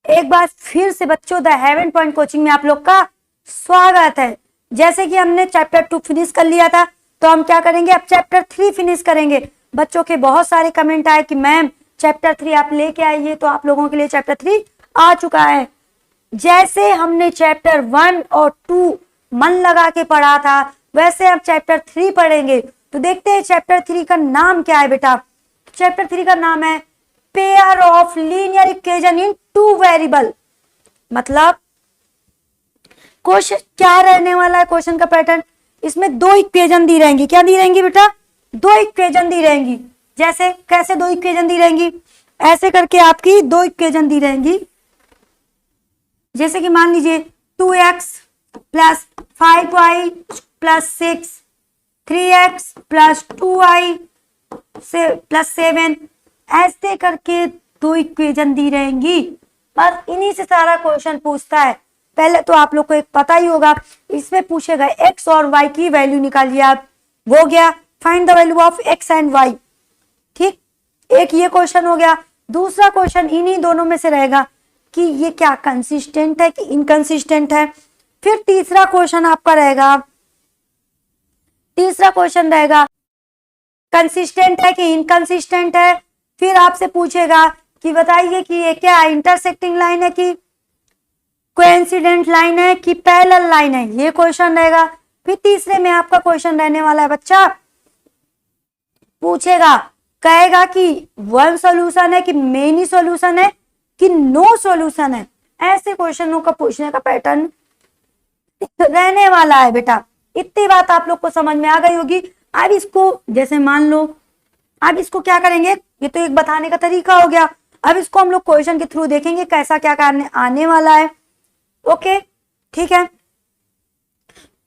एक बार फिर से बच्चों द हेवन पॉइंट कोचिंग में आप लोग का स्वागत है। जैसे कि हमने चैप्टर 2 फिनिश कर लिया था, तो हम क्या करेंगे, अब चैप्टर 3 फिनिश करेंगे। बच्चों के बहुत सारे कमेंट आए कि मैम चैप्टर 3 आप लेके आइए, तो आप लोगों के लिए चैप्टर 3 आ चुका है। जैसे हमने चैप्टर 1 और 2 मन लगा के पढ़ा था, वैसे अब चैप्टर 3 पढ़ेंगे। तो देखते हैं चैप्टर 3 का नाम क्या है बेटा। चैप्टर 3 का नाम है pair of linear equation in two variable. मतलब क्वेश्चन क्या रहने वाला है, क्वेश्चन का पैटर्न, इसमें दो इक्वेशन दी रहेंगी। क्या दी रहेंगी बेटा, दो इक्वेशन दी रहेंगी। जैसे कैसे दो इक्वेशन दी रहेंगी, ऐसे करके आपकी दो इक्वेशन दी रहेंगी। जैसे कि मान लीजिए 2x plus 5y plus 6, 3x plus 2y से प्लस 7, ऐसे करके दो इक्वेशन दी रहेंगी। बस इन्हीं से सारा क्वेश्चन पूछता है। पहले तो आप लोग को एक पता ही होगा, इसमें पूछेगा x और y की वैल्यू निकालिए आप, वो गया find the value of x and y। ठीक, एक ये क्वेश्चन हो गया। दूसरा क्वेश्चन इन्हीं दोनों में से रहेगा कि ये क्या कंसिस्टेंट है कि इनकंसिस्टेंट है। फिर तीसरा क्वेश्चन आपका रहेगा, तीसरा क्वेश्चन रहेगा कंसिस्टेंट है कि इनकंसिस्टेंट है। फिर आपसे पूछेगा कि बताइए कि ये क्या इंटरसेक्टिंग लाइन है कि कोइंसिडेंट लाइन है कि पैरेलल लाइन है, ये क्वेश्चन रहेगा। फिर तीसरे में आपका क्वेश्चन रहने वाला है बच्चा, पूछेगा कहेगा कि वन सॉल्यूशन है कि मेनी सॉल्यूशन है कि नो सॉल्यूशन है। ऐसे क्वेश्चनों का पूछने का पैटर्न रहने वाला है बेटा। इतनी बात आप लोग को समझ में आ गई होगी। अब इसको जैसे मान लो, अब इसको क्या करेंगे, ये तो एक बताने का तरीका हो गया। अब इसको हम लोग क्वेश्चन के थ्रू देखेंगे कैसा क्या करने आने वाला है। ओके ठीक है,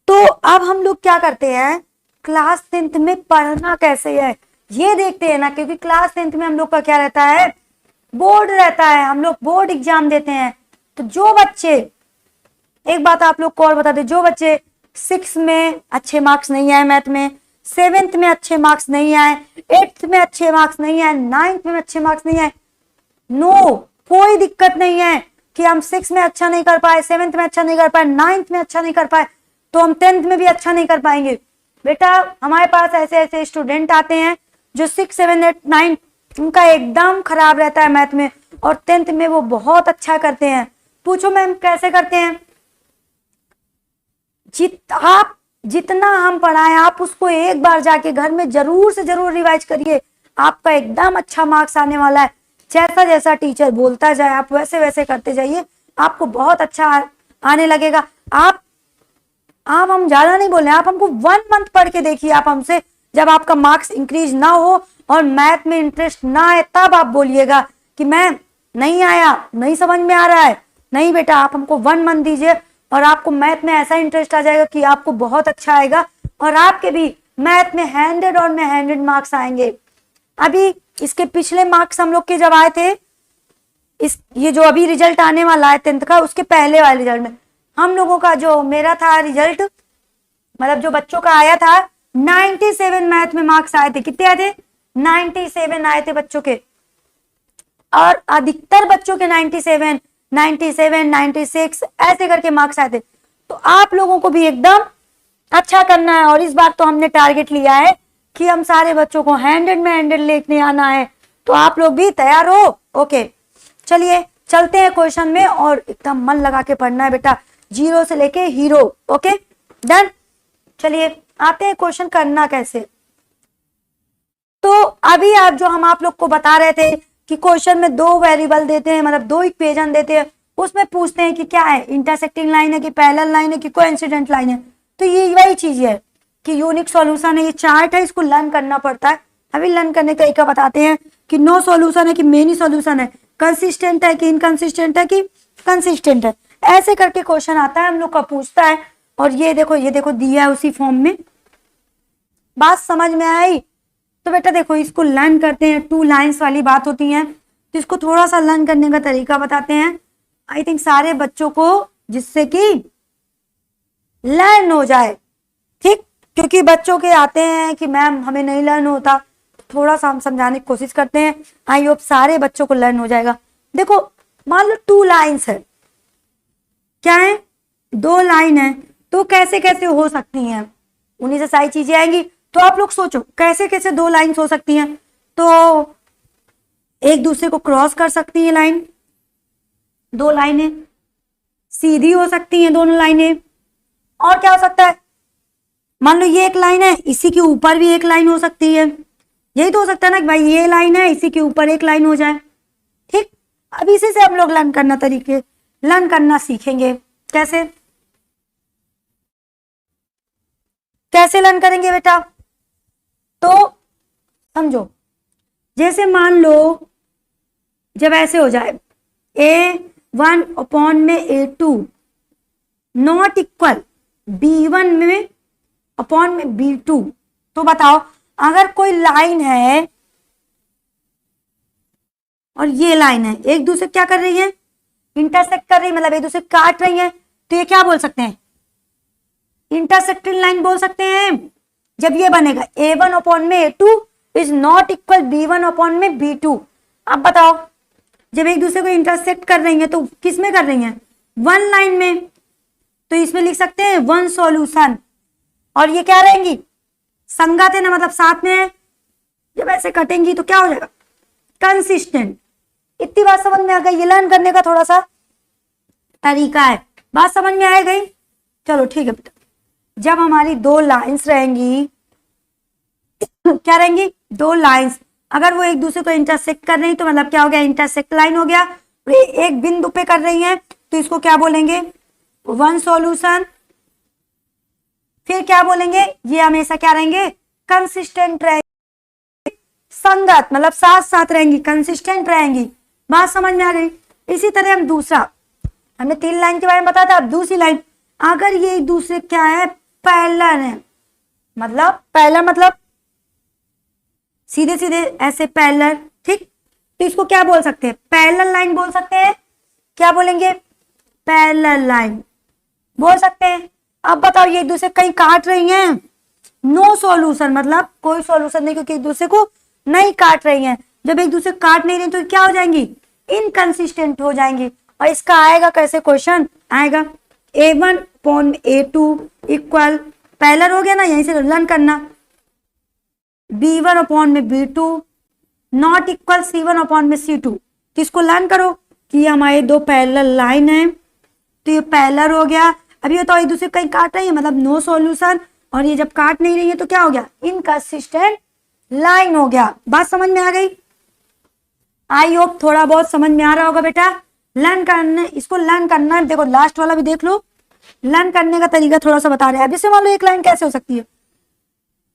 तो अब हम लोग क्या करते हैं, क्लास 10th में पढ़ना कैसे है ये देखते हैं ना, क्योंकि क्लास 10th में हम लोग का क्या रहता है, बोर्ड रहता है, हम लोग बोर्ड एग्जाम देते हैं। तो जो बच्चे, एक बात आप लोग को और बता दे, जो बच्चे 6 में अच्छे मार्क्स नहीं आए मैथ में, 7th में अच्छे मार्क्स नहीं आए, 8th में अच्छे मार्क्स नहीं आए, 9th में अच्छे मार्क्स नहीं आए, नो कोई दिक्कत नहीं है कि हम 6 में अच्छा नहीं कर पाए, 7th में अच्छा नहीं कर पाए, 9th में अच्छा नहीं कर पाए, तो हम 10th में भी अच्छा नहीं कर पाएंगे। बेटा हमारे पास ऐसे ऐसे स्टूडेंट आते हैं जो 6, 7, 8, 9 उनका एकदम खराब रहता है मैथ में, और 10th में वो बहुत अच्छा करते हैं। पूछो मैम कैसे करते हैं, आप जितना हम पढ़ाएं आप उसको एक बार जाके घर में जरूर से जरूर रिवाइज करिए, आपका एकदम अच्छा मार्क्स आने वाला है। जैसा जैसा टीचर बोलता जाए आप वैसे वैसे करते जाइए, आपको बहुत अच्छा आने लगेगा। आप हम ज्यादा नहीं बोले, आप हमको 1 मंथ पढ़ के देखिए आप हमसे, जब आपका मार्क्स इंक्रीज ना हो और मैथ में इंटरेस्ट ना आए तब आप बोलिएगा कि मैम नहीं आया, नहीं समझ में आ रहा है। नहीं बेटा, आप हमको 1 मंथ दीजिए और आपको मैथ में ऐसा इंटरेस्ट आ जाएगा कि आपको बहुत अच्छा आएगा, और आपके भी मैथ में 100 और में 100 मार्क्स आएंगे। अभी इसके पिछले मार्क्स हम लोग के जब आए थे, ये जो अभी रिजल्ट आने वाला है 10th का, उसके पहले वाले रिजल्ट में हम लोगों का जो मेरा था रिजल्ट, मतलब जो बच्चों का आया था 97 मैथ में मार्क्स आए थे। कितने आए थे, 97 आए थे बच्चों के, और अधिकतर बच्चों के 97, 97, 96 ऐसे करके मार्क्स आए थे। तो आप लोगों को भी एकदम अच्छा करना है, और इस बार तो हमने टारगेट लिया है कि हम सारे बच्चों को 100 में 100 लेके आना है। तो आप लोग भी तैयार हो? ओके चलिए चलते हैं क्वेश्चन में, और एकदम मन लगा के पढ़ना है बेटा, 0 से लेके हीरो। ओके डन, चलिए आते हैं क्वेश्चन करना कैसे। तो अभी आप जो हम आप लोग को बता रहे थे कि क्वेश्चन में 2 वेरिएबल देते हैं, मतलब 2 इक्वेशन देते हैं, उसमें पूछते हैं कि क्या है, इंटरसेक्टिंग लाइन है कि पैरेलल लाइन है कि कोइंसिडेंट लाइन है। तो ये वही चीज है कि यूनिक सॉल्यूशन है, ये चार्ट है, इसको लर्न करना पड़ता है। अभी लर्न करने का तरीका बताते हैं कि नो सॉल्यूशन है कि मेनी सॉल्यूशन है, कंसिस्टेंट है कि इनकंसिस्टेंट है कि कंसिस्टेंट है। ऐसे करके क्वेश्चन आता है, हम लोग का पूछता है। और ये देखो दिया है उसी फॉर्म में। बात समझ में आई? तो बेटा देखो इसको लर्न करते हैं, 2 लाइंस वाली बात होती है, तो इसको थोड़ा सा लर्न करने का तरीका बताते हैं, आई थिंक सारे बच्चों को, जिससे कि लर्न हो जाए। ठीक, क्योंकि बच्चों के आते हैं कि मैम हमें नहीं लर्न होता, थोड़ा सा हम समझाने की कोशिश करते हैं, आई होप सारे बच्चों को लर्न हो जाएगा। देखो मान लो 2 लाइन्स है, क्या है, 2 लाइन है, तो कैसे कैसे हो सकती हैं, उन्हीं से सारी चीजें आएंगी। तो आप लोग सोचो कैसे कैसे 2 लाइन्स हो सकती हैं। तो एक दूसरे को क्रॉस कर सकती है लाइन, 2 लाइनें सीधी हो सकती हैं, दोनों लाइनें। और क्या हो सकता है, मान लो ये एक लाइन है, इसी के ऊपर भी एक लाइन हो सकती है। यही तो हो सकता है ना कि भाई ये लाइन है, इसी के ऊपर एक लाइन हो जाए। ठीक, अब इसी से हम लोग लर्न करना सीखेंगे। कैसे कैसे लर्न करेंगे बेटा, तो समझो, जैसे मान लो जब ऐसे हो जाए A1 अपॉन में A2 नॉट इक्वल B1 में अपॉन में B2, तो बताओ अगर कोई लाइन है और ये लाइन है, एक दूसरे क्या कर रही है, इंटरसेक्ट कर रही है, मतलब एक दूसरे काट रही है, तो ये क्या बोल सकते हैं, इंटरसेक्टिंग लाइन बोल सकते हैं। जब ये बनेगा A1 अपॉन में A2 is not equal B1 upon में B2। अब बताओ जब एक दूसरे को इंटरसेक्ट कर रही है तो किस में कर रही है, 1 लाइन में, तो इसमें लिख सकते हैं 1 सॉल्यूशन। और ये क्या रहेंगी, संगत है ना, मतलब साथ में है। जब ऐसे कटेंगी तो क्या हो जाएगा, कंसिस्टेंट। इतनी बात समझ में आ गई, ये लर्न करने का थोड़ा सा तरीका है, बात समझ में आ गई। चलो ठीक है बेटा, जब हमारी 2 लाइंस रहेंगी क्या रहेंगी, 2 लाइंस, अगर वो एक दूसरे को इंटरसेक्ट कर रही तो मतलब क्या हो गया, इंटरसेक्ट लाइन हो गया। एक बिंदु पे कर रही है तो इसको क्या बोलेंगे, 1 सॉल्यूशन। फिर क्या बोलेंगे, ये हमेशा क्या रहेंगे, कंसिस्टेंट रहेंगे, संगत मतलब साथ साथ रहेंगी, कंसिस्टेंट रहेंगी। बात समझ में आ गई। इसी तरह हम दूसरा, हमने 3 लाइन के बारे में बताया था, अब दूसरी लाइन, अगर ये एक दूसरे क्या है, पैरेलल है, मतलब पैरेलल मतलब सीधे सीधे ऐसे पैरेलल, ठीक, तो इसको क्या बोल सकते हैं, पैरेलल लाइन बोल सकते हैं। क्या बोलेंगे, पैरेलल लाइन बोल सकते हैं। अब बताओ ये एक दूसरे कहीं काट रही हैं, नो सॉल्यूशन, मतलब कोई सॉल्यूशन नहीं, क्योंकि एक दूसरे को नहीं काट रही हैं। जब एक दूसरे काट नहीं रही तो क्या हो जाएंगी, इनकंसिस्टेंट हो जाएंगी। और इसका आएगा कैसे क्वेश्चन आएगा, A1 upon A2 equal, parallel हो गया ना, यहीं से लर्न करना, B1 अपॉन में B2 not equal C1 upon में C2। तो इसको लर्न करो कि ये हमारे 2 पैरेलल लाइन है, तो ये पैरेलल हो गया। अब ये तो एक दूसरे कहीं काट रही है, मतलब नो सॉल्यूशन, और ये जब काट नहीं रही है तो क्या हो गया, इनकंसिस्टेंट लाइन हो गया। बात समझ में आ गई, आई होप थोड़ा बहुत समझ में आ रहा होगा बेटा। लर्न करने, इसको लर्न करना है, देखो लास्ट वाला भी देख लो, लर्न करने का तरीका थोड़ा सा बता रहे हैं। अब जैसे मान लो एक लाइन कैसे हो सकती है,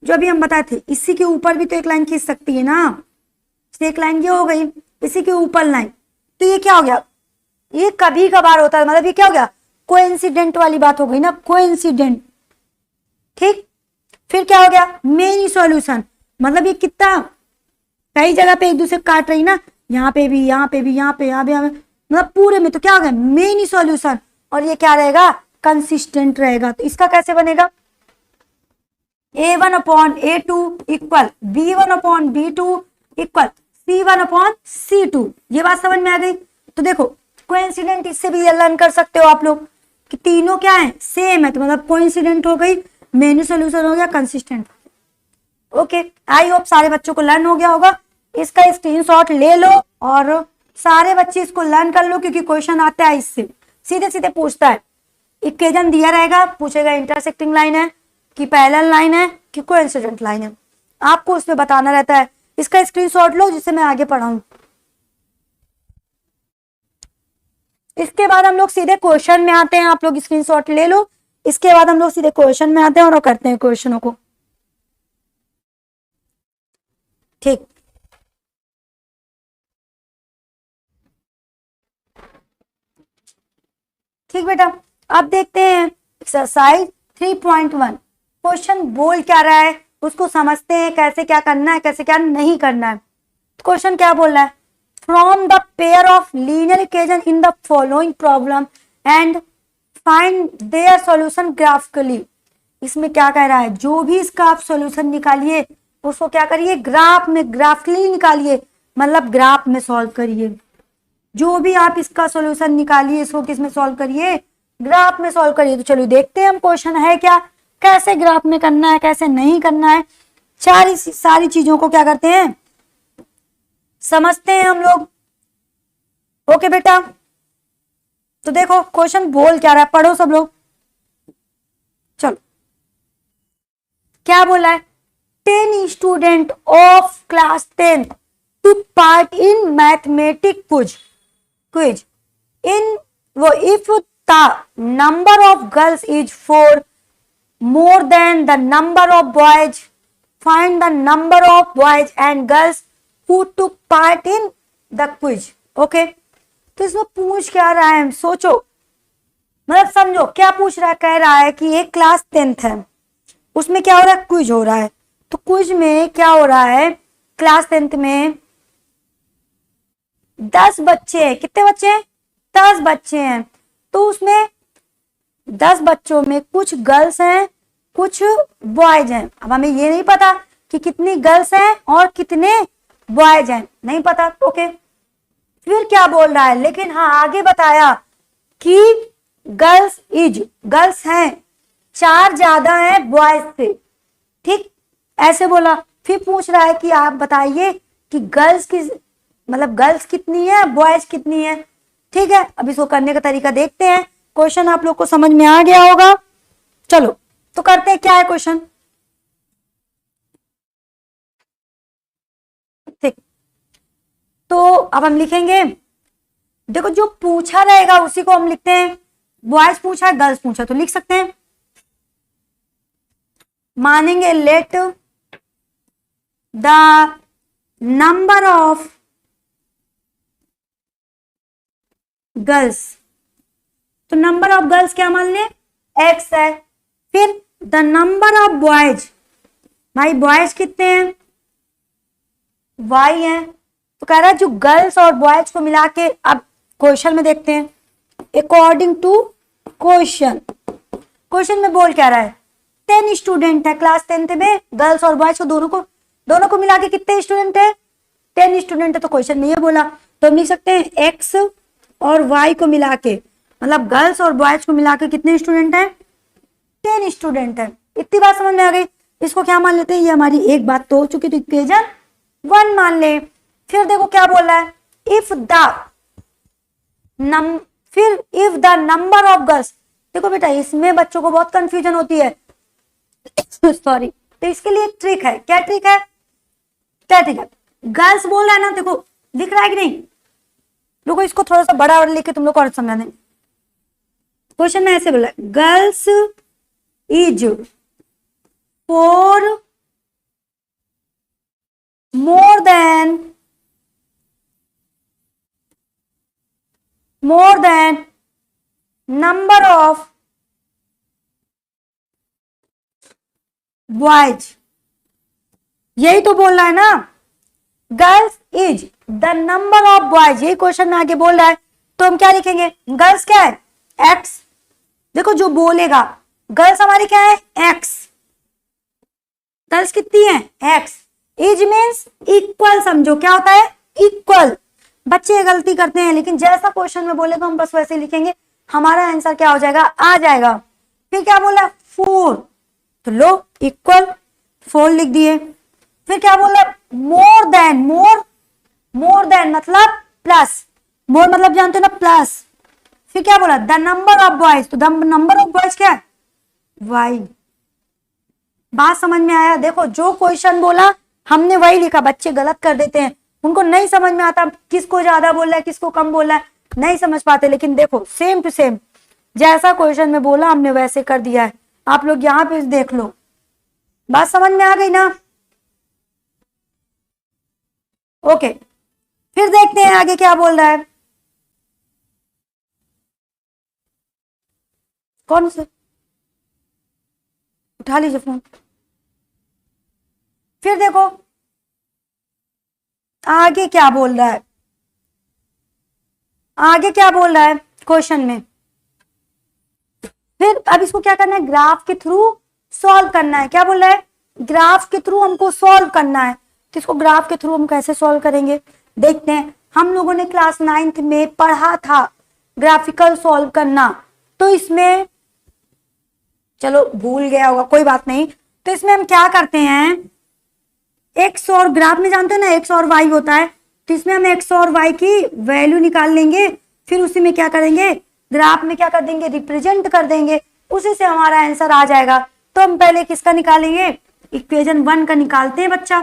जो अभी हम बताए थे, इसी के ऊपर भी तो एक लाइन खींच सकती है ना, एक लाइन ये हो गई, इसी के ऊपर लाइन, तो ये क्या हो गया, ये कभी कभार होता है, मतलब ये क्या हो गया, कोइंसिडेंट वाली बात हो गई ना, कोइंसिडेंट। ठीक, फिर क्या हो गया, मेनी सॉल्यूशन, मतलब ये कितना कई जगह पे एक दूसरे काट रही ना, यहाँ पे भी, यहाँ पे भी, यहाँ पे, यहाँ पे, मतलब पूरे में, तो क्या हो गया, मेनी सॉल्यूशन। और ये क्या रहेगा, कंसिस्टेंट रहेगा। तो इसका कैसे बनेगा, A1 upon A2 equal B1 upon B2 equal C1 upon C2। ये बात समझ में आ गई। तो देखो कोइंसिडेंट, इससे भी लर्न कर सकते हो आप लोग कि तीनों क्या है, सेम है, तो मतलब कोइंसिडेंट हो गई, मेनी सॉल्यूशन हो गया, कंसिस्टेंट। ओके, आई होप सारे बच्चों को लर्न हो गया होगा। इसका स्क्रीनशॉट ले लो और सारे बच्चे इसको लर्न कर लो, क्योंकि क्वेश्चन आता है इससे, सीधे सीधे पूछता है, इक्वेशन दिया रहेगा, पूछेगा इंटरसेक्टिंग लाइन है कि पैरेलल लाइन है कि कोइंसिडेंट लाइन है, आपको उसमें बताना रहता है। इसका स्क्रीनशॉट लो जिससे मैं आगे पढ़ाऊं। इसके बाद हम लोग सीधे क्वेश्चन में आते हैं, आप लोग स्क्रीनशॉट ले लो। इसके बाद हम लोग सीधे क्वेश्चन में आते हैं और करते हैं क्वेश्चनों को। ठीक, ठीक बेटा, अब देखते हैं एक्सरसाइज 3.1। क्वेश्चन बोल क्या रहा है उसको समझते हैं, कैसे क्या करना है, कैसे क्या नहीं करना है। क्वेश्चन क्या बोल रहा है, from the pair of linear equation in the following problem and find their solution graphically. इसमें क्या कह रहा है, जो भी इसका आप सॉल्यूशन निकालिए उसको क्या करिए, ग्राफ में, ग्राफिकली निकालिए, मतलब ग्राफ में सॉल्व करिए। जो भी आप इसका सॉल्यूशन निकालिए, इसको किस में सॉल्व करिए, ग्राफ में सॉल्व करिए। तो चलिए देखते हैं हम क्वेश्चन है क्या, कैसे ग्राफ में करना है, कैसे नहीं करना है, सारी चीजों को क्या करते हैं, समझते हैं हम लोग। ओके बेटा, तो देखो क्वेश्चन बोल क्या रहा है, पढ़ो सब लोग। चलो क्या बोला है, 10 student of class 10 took part in mathematics quiz in if the number of girls is 4 more than the number of boys, find the number of boys and girls who took part in the quiz. Okay तो इसमें पूछ क्या रहा है, सोचो, मतलब समझो क्या पूछ रहा है। कह रहा है कि एक क्लास 10th है, उसमें क्या हो रहा है, क्विज हो रहा है। तो क्विज में क्या हो रहा है, क्लास 10th में 10 बच्चे हैं। कितने बच्चे हैं, 10 बच्चे हैं। तो उसमें 10 बच्चों में कुछ गर्ल्स हैं, कुछ बॉयज हैं। अब हमें ये नहीं पता कि कितनी गर्ल्स हैं और कितने बॉयज हैं, नहीं पता। ओके, फिर क्या बोल रहा है, लेकिन हाँ आगे बताया कि गर्ल्स हैं 4 ज्यादा हैं बॉयज से, ठीक, ऐसे बोला। फिर पूछ रहा है कि आप बताइए कि गर्ल्स कितनी है, बॉयज कितनी है, ठीक है। अब इसको करने का तरीका देखते हैं। क्वेश्चन आप लोग को समझ में आ गया होगा, चलो तो करते हैं। क्या है क्वेश्चन, ठीक, तो अब हम लिखेंगे, देखो जो पूछा रहेगा उसी को हम लिखते हैं। बॉयज पूछा, गर्ल्स पूछा, तो लिख सकते हैं, मानेंगे let the number of girls, तो नंबर ऑफ गर्ल्स क्या मान ले, x है। फिर द नंबर ऑफ बॉयज, भाई बॉयज कितने हैं, y है। तो कह रहा है जो गर्ल्स और बॉयज को मिला के, अब क्वेश्चन में देखते हैं, अकॉर्डिंग टू क्वेश्चन में बोल क्या रहा है, 10 स्टूडेंट है क्लास 10th में, गर्ल्स और बॉयज को दोनों को मिला के कितने स्टूडेंट है, 10 स्टूडेंट है। तो क्वेश्चन में ये बोला, तो हम लिख सकते हैं x और y को मिला के, मतलब गर्ल्स और बॉयज को मिला के कितने स्टूडेंट हैं, 10 स्टूडेंट है। इतनी बात समझ में आ गई। इसको क्या मान लेते हैं, ये हमारी एक बात तो हो चुकी, तो इक्वेशन 1 मान ले। फिर देखो क्या बोल रहा है, if the number of girls, देखो बेटा इसमें बच्चों को बहुत कंफ्यूजन होती है सॉरी, तो इसके लिए एक ट्रिक है। क्या ट्रिक है, गर्ल्स बोल रहा है ना, देखो लिख रहा है कि नहीं, रुको इसको थोड़ा सा बड़ा और लिख के तुम लोग को और समझा दें। क्वेश्चन में ऐसे बोला, girls is 4 more than number of boys, यही तो बोल रहा है ना, girls is the number of boys, यही क्वेश्चन में आगे बोल रहा है। तो हम क्या लिखेंगे, गर्ल्स क्या है, x, देखो जो बोलेगा, गर्ल्स हमारी क्या है, x, गर्ल्स कितनी है, x, इज मीन्स इक्वल, समझो क्या होता है, इक्वल। बच्चे गलती करते हैं, लेकिन जैसा क्वेश्चन में बोलेगा हम बस वैसे लिखेंगे, हमारा आंसर क्या हो जाएगा, आ जाएगा। फिर क्या बोला, 4, तो लो इक्वल 4 लिख दिए। फिर क्या बोला, मोर देन मतलब प्लस, मोर मतलब जानते हो ना, प्लस। फिर क्या बोला, द नंबर ऑफ बॉयज, तो द नंबर ऑफ बॉयज क्या है, y। बात समझ में आया। देखो जो क्वेश्चन बोला हमने वही लिखा, बच्चे गलत कर देते हैं, उनको नहीं समझ में आता किसको ज्यादा बोल रहा है किसको कम बोल रहा है, नहीं समझ पाते। लेकिन देखो सेम टू सेम जैसा क्वेश्चन में बोला हमने वैसे कर दिया है। आप लोग यहाँ पे देख लो, बात समझ में आ गई ना। ओके, फिर देखते हैं आगे क्या बोल रहा है। कौन से, उठा लीजिए फोन। फिर देखो आगे क्या बोल रहा है, आगे क्या बोल रहा है क्वेश्चन में। फिर अब इसको क्या करना है, ग्राफ के थ्रू सॉल्व करना है। क्या बोल रहा है, ग्राफ के थ्रू हमको सॉल्व करना है। तो इसको ग्राफ के थ्रू हम कैसे सॉल्व करेंगे देखते हैं। हम लोगों ने क्लास 9th में पढ़ा था ग्राफिकल सॉल्व करना, तो इसमें चलो भूल गया होगा, कोई बात नहीं। तो इसमें हम क्या करते हैं, एक्स और ग्राफ में जानते हो ना एक्स और वाई होता है, तो इसमें हम एक्स और वाई की वैल्यू निकाल लेंगे, फिर उसी में क्या करेंगे, ग्राफ में क्या कर देंगे, रिप्रेजेंट कर देंगे, उसी से हमारा आंसर आ जाएगा। तो हम पहले किसका निकालेंगे, इक्वेशन 1 का निकालते हैं बच्चा,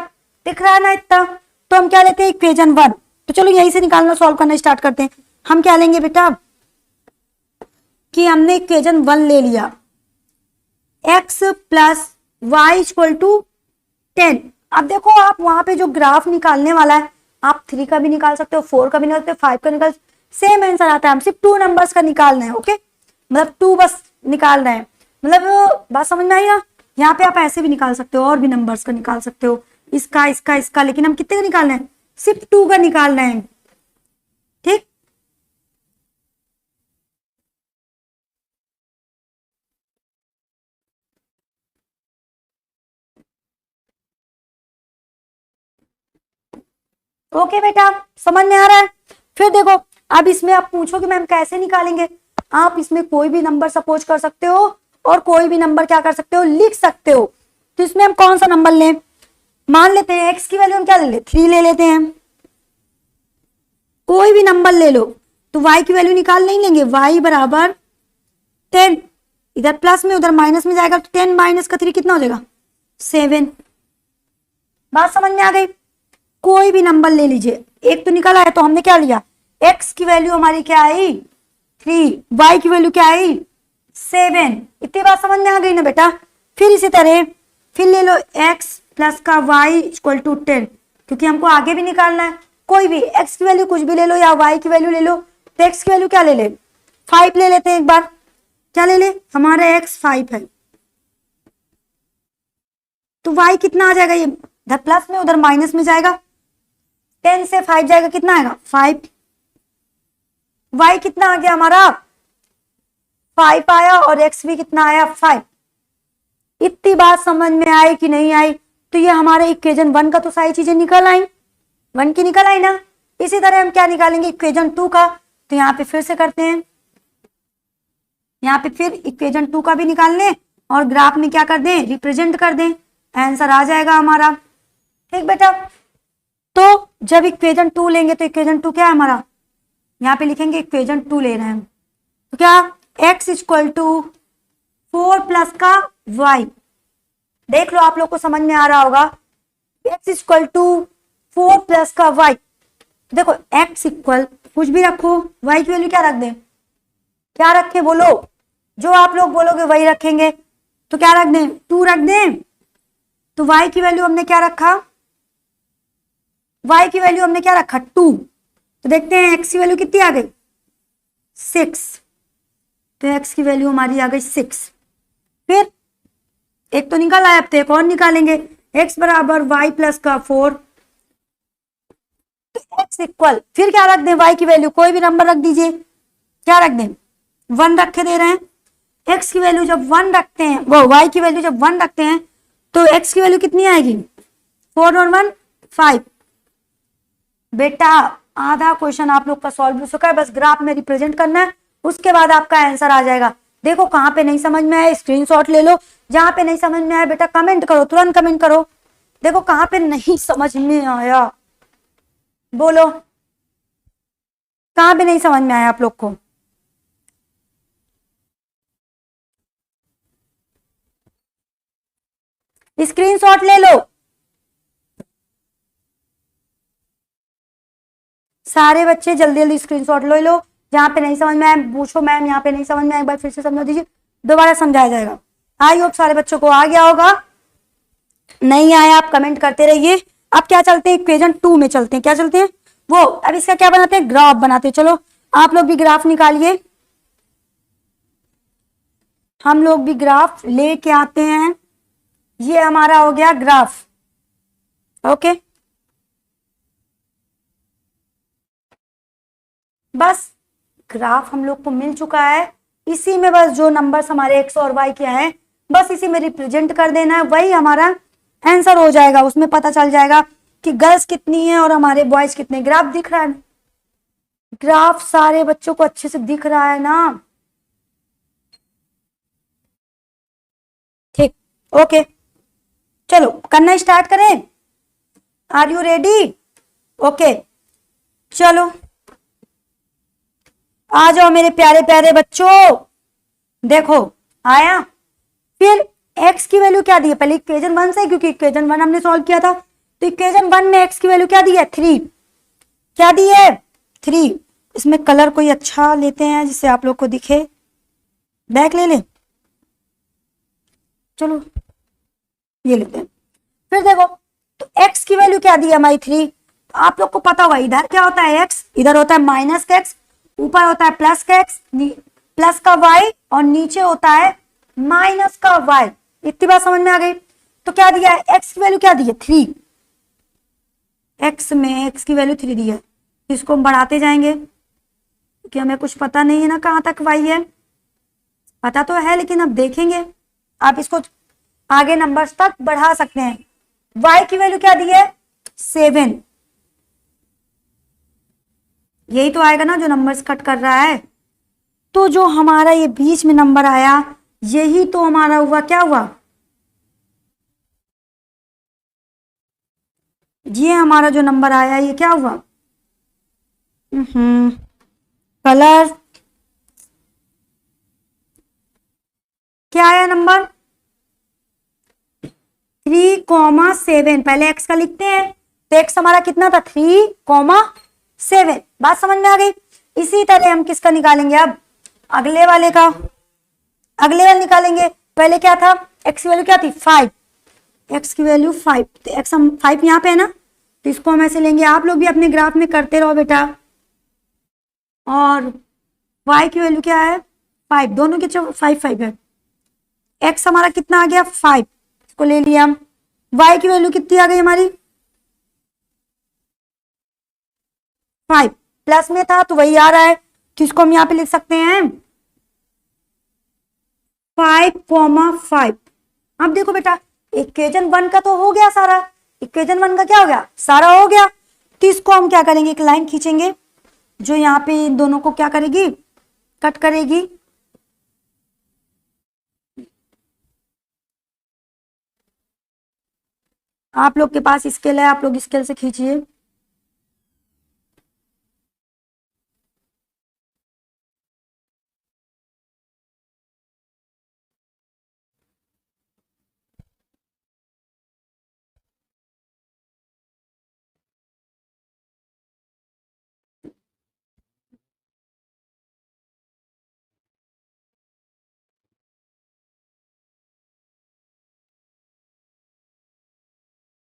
दिख रहा है ना इतना। तो हम क्या लेते हैं, इक्वेशन 1। तो चलो यही से निकालना, सॉल्व करना स्टार्ट करते हैं। हम क्या लेंगे बेटा, कि हमने इक्वेशन 1 ले लिया, x plus y equal to 10। अब देखो आप वहां पे जो ग्राफ निकालने वाला है, आप 3 का भी निकाल सकते हो, 4 का भी निकाल सकते हो, 5 का निकाल, सेम आंसर आता है। हम सिर्फ 2 नंबर्स का निकालना है, ओके, मतलब 2 बस निकाल रहे हैं, मतलब बात समझ में आई ना। यहाँ पे आप ऐसे भी निकाल सकते हो, और भी नंबर्स का निकाल सकते हो, इसका इसका इसका, लेकिन हम कितने का निकालना है, सिर्फ 2 का निकालना है, ठीक। ओके बेटा, समझ में आ रहा है। फिर देखो, अब इसमें आप पूछो कि मैम कैसे निकालेंगे, आप इसमें कोई भी नंबर सपोज कर सकते हो, और कोई भी नंबर क्या कर सकते हो, लिख सकते हो। तो इसमें हम कौन सा नंबर लें, मान लेते हैं एक्स की वैल्यू हम क्या ले लेते, 3 ले लेते हैं, कोई भी नंबर ले लो। तो वाई की वैल्यू निकाल नहीं लेंगे, वाई बराबर 10, इधर प्लस में उधर माइनस में जाएगा, तो 10 माइनस का 3 कितना हो जाएगा, 7। बात समझ में आ गई। कोई भी नंबर ले लीजिए, एक तो निकल आया, तो हमने क्या लिया, x की वैल्यू हमारी क्या आई 3, y की वैल्यू क्या आई 7। इतनी बात समझ में आ गई ना बेटा। फिर इसी तरह फिर ले लो x प्लस का y इक्वल टू 10, क्योंकि हमको आगे भी निकालना है। कोई भी x की वैल्यू कुछ भी ले लो, या y की वैल्यू ले लो। तो x की वैल्यू क्या ले ले, 5 ले लेते हैं एक बार। क्या ले ले, हमारा x 5 है, तो y कितना आ जाएगा, ये इधर प्लस में उधर माइनस में जाएगा, 10 से 5 जाएगा, कितना आएगा 5। y कितना आ गया हमारा 5 आया, और x भी कितना आया 5। इतनी बात समझ में आई कि नहीं आई। तो ये हमारे इक्वेशन 1 का तो सारी चीजें निकल आई, 1 की निकल आई ना। इसी तरह हम क्या निकालेंगे, इक्वेशन 2 का। तो यहाँ पे फिर से करते हैं, यहाँ पे फिर इक्वेशन 2 का भी निकाल लें, और ग्राफ में क्या कर दें, रिप्रेजेंट कर दें, आंसर आ जाएगा हमारा, ठीक बेटा। तो जब इक्वेशन 2 लेंगे, तो इक्वेशन 2 क्या है हमारा, यहाँ पे लिखेंगे इक्वेशन 2 ले रहे हैं, तो क्या x इक्वल टू 4 प्लस का y। देख लो आप लोग को समझ में आ रहा होगा, x इक्वल टू 4 प्लस का y। देखो x इक्वल कुछ भी रखो, y की वैल्यू क्या रख दें, क्या रखे बोलो, जो आप लोग बोलोगे वही रखेंगे। तो क्या रख दें, 2 रख दें। तो y की वैल्यू हमने क्या रखा, y की वैल्यू हमने क्या रखा 2। तो देखते हैं x की वैल्यू कितनी आ गई 6। तो x की वैल्यू हमारी आ गई 6। फिर एक तो निकल आया, अब तो एक और निकालेंगे, x बराबर y प्लस का 4। तो x इक्वल फिर क्या रख दें, y की वैल्यू कोई भी नंबर रख दीजिए, क्या रख दें 1 रखे दे रहे हैं। x की वैल्यू जब 1 रखते हैं, वो y की वैल्यू जब 1 रखते हैं, तो x की वैल्यू कितनी आएगी 4 और 1 5। बेटा आधा क्वेश्चन आप लोग का सॉल्व हो चुका है, बस ग्राफ में रिप्रेजेंट करना है, उसके बाद आपका आंसर आ जाएगा। देखो कहां पे नहीं समझ में आया स्क्रीनशॉट ले लो, जहां पे नहीं समझ में आया बेटा कमेंट करो, तुरंत कमेंट करो। देखो कहां पे नहीं समझ में आया, बोलो कहां पे नहीं समझ में आया आप लोग को। स्क्रीनशॉट ले लो सारे बच्चे, जल्दी जल्दी स्क्रीनशॉट ले लो। जहां पे नहीं समझ में आया पूछो मैम यहाँ पे नहीं समझ में आया, एक बार फिर से समझा दीजिए, दोबारा समझाया जाएगा। आई होप सारे बच्चों को आ गया होगा, नहीं आया आप कमेंट करते रहिए। अब क्या चलते हैं, इक्वेशन 2 में चलते हैं। क्या चलते हैं वो, अब इसका क्या बनाते हैं, ग्राफ बनाते हैं। चलो आप लोग भी ग्राफ निकालिए, हम लोग भी ग्राफ लेके आते हैं। ये हमारा हो गया ग्राफ, ओके। बस ग्राफ हम लोग को मिल चुका है, इसी में बस जो नंबर्स हमारे एक्स और वाई के हैं बस इसी में रिप्रेजेंट कर देना है, वही हमारा आंसर हो जाएगा। उसमें पता चल जाएगा कि गर्ल्स कितनी है और हमारे बॉयज कितने। ग्राफ दिख रहा है, ग्राफ सारे बच्चों को अच्छे से दिख रहा है ना? ठीक, ओके, चलो करना स्टार्ट करें। Are you ready? ओके, चलो आ जाओ मेरे प्यारे प्यारे बच्चों। देखो आया। फिर x की वैल्यू क्या दी है? पहले इक्वेशन 1 से, क्योंकि इक्वेशन 1 हमने सॉल्व किया था, तो इक्वेशन 1 में x की वैल्यू क्या दी है? 3। क्या दी है? 3। इसमें कलर कोई अच्छा लेते हैं जिससे आप लोग को दिखे। बैक ले ले, चलो ये लेते हैं। फिर देखो, तो x की वैल्यू क्या दी है हमारी? 3। आप लोग को पता हुआ इधर क्या होता है? x, इधर होता है माइनस का x, ऊपर होता है प्लस का x, प्लस का y, और नीचे होता है माइनस का y। इतनी बात समझ में आ गई? तो क्या दिया है? x की वैल्यू क्या दी है? 3। x में x की वैल्यू 3 दी है। इसको हम बढ़ाते जाएंगे क्योंकि हमें कुछ पता नहीं है ना कहां तक y है। पता तो है लेकिन अब देखेंगे। आप इसको आगे नंबर्स तक बढ़ा सकते हैं। y की वैल्यू क्या दी है? 7। यही तो आएगा ना जो नंबर्स कट कर रहा है। तो जो हमारा ये बीच में नंबर आया, यही तो हमारा हुआ, क्या हुआ? ये हमारा जो नंबर आया ये क्या हुआ? कलर क्या आया नंबर? 3,7। पहले x का लिखते हैं, तो x हमारा कितना था? 3,7। बात समझ में आ गई? इसी तरह हम किसका निकालेंगे अब? अगले वाले का, अगले वाले निकालेंगे। पहले क्या था? x की वैल्यू क्या थी? 5। x की वैल्यू 5, तो x हम 5 यहाँ पे है ना, तो इसको हम ऐसे लेंगे। आप लोग भी अपने ग्राफ में करते रहो बेटा। और y की वैल्यू क्या है? 5। दोनों के 5 है। x हमारा कितना आ गया? 5, इसको ले लिया हम। y की वैल्यू कितनी आ गई हमारी? 5। प्लस में था तो वही आ रहा है, तो इसको हम यहाँ पे लिख सकते हैं 5,5। अब देखो बेटा, इक्वेशन 1 का तो हो गया सारा। इक्वेशन 1 का क्या हो गया? सारा हो गया। तो इसको हम क्या करेंगे? एक लाइन खींचेंगे जो यहाँ पे इन दोनों को क्या करेगी? कट करेगी। आप लोग के पास स्केल है, आप लोग स्केल से खींचिए।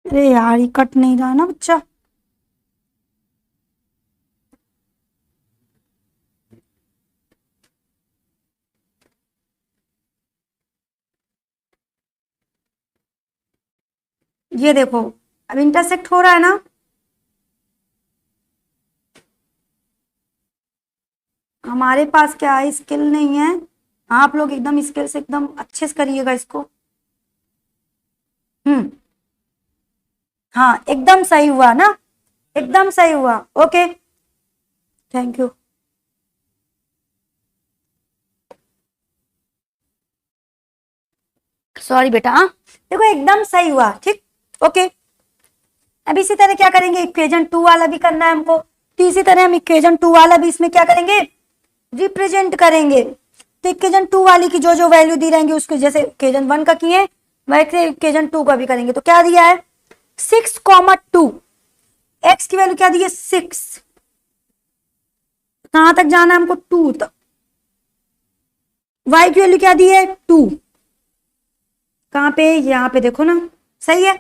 अरे यार ये कट नहीं रहा ना बच्चा। ये देखो, अब इंटरसेक्ट हो रहा है ना। हमारे पास क्या है? स्किल नहीं है। आप लोग एकदम स्किल से एकदम अच्छे से करिएगा इसको। हाँ एकदम सही हुआ ना, एकदम सही हुआ। Okay, thank you. सॉरी बेटा। हाँ देखो एकदम सही हुआ। ठीक, ओके। अब इसी तरह क्या करेंगे? इक्वेशन 2 वाला भी करना है हमको, तो इसी तरह हम इक्वेशन 2 वाला भी इसमें क्या करेंगे? रिप्रेजेंट करेंगे। तो इक्वेशन 2 वाली की जो जो वैल्यू दी रहेंगे उसको, जैसे इक्वेशन 1 का किए वैसे इक्वेशन 2 का भी करेंगे। तो क्या दिया है? 6,2। एक्स की वैल्यू क्या दी है? 6। कहां तक जाना है हमको? 2 तक। वाई की वैल्यू क्या दी है? 2। कहां पे? यहाँ पे देखो ना, सही है।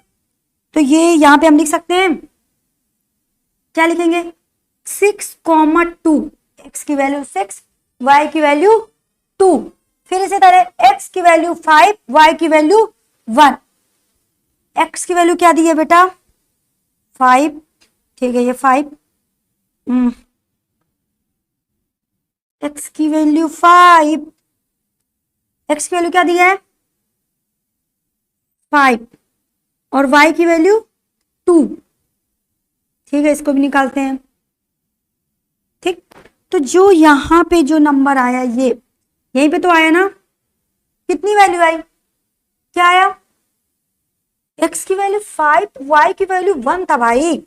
तो ये यहाँ पे हम लिख सकते हैं, क्या लिखेंगे? 6,2। एक्स की वैल्यू 6, वाई की वैल्यू 2। फिर इसी तरह एक्स की वैल्यू 5, वाई की वैल्यू 1। एक्स की वैल्यू क्या दी है बेटा? 5। ठीक है, ये 5। एक्स की वैल्यू 5, एक्स की वैल्यू क्या दी है? 5, और y की वैल्यू 2। ठीक है, इसको भी निकालते हैं। ठीक, जो यहाँ पे जो नंबर आया ये यहीं पे तो आया ना, कितनी वैल्यू आई, क्या आया, x की वैल्यू 5, y की वैल्यू 1 था भाई।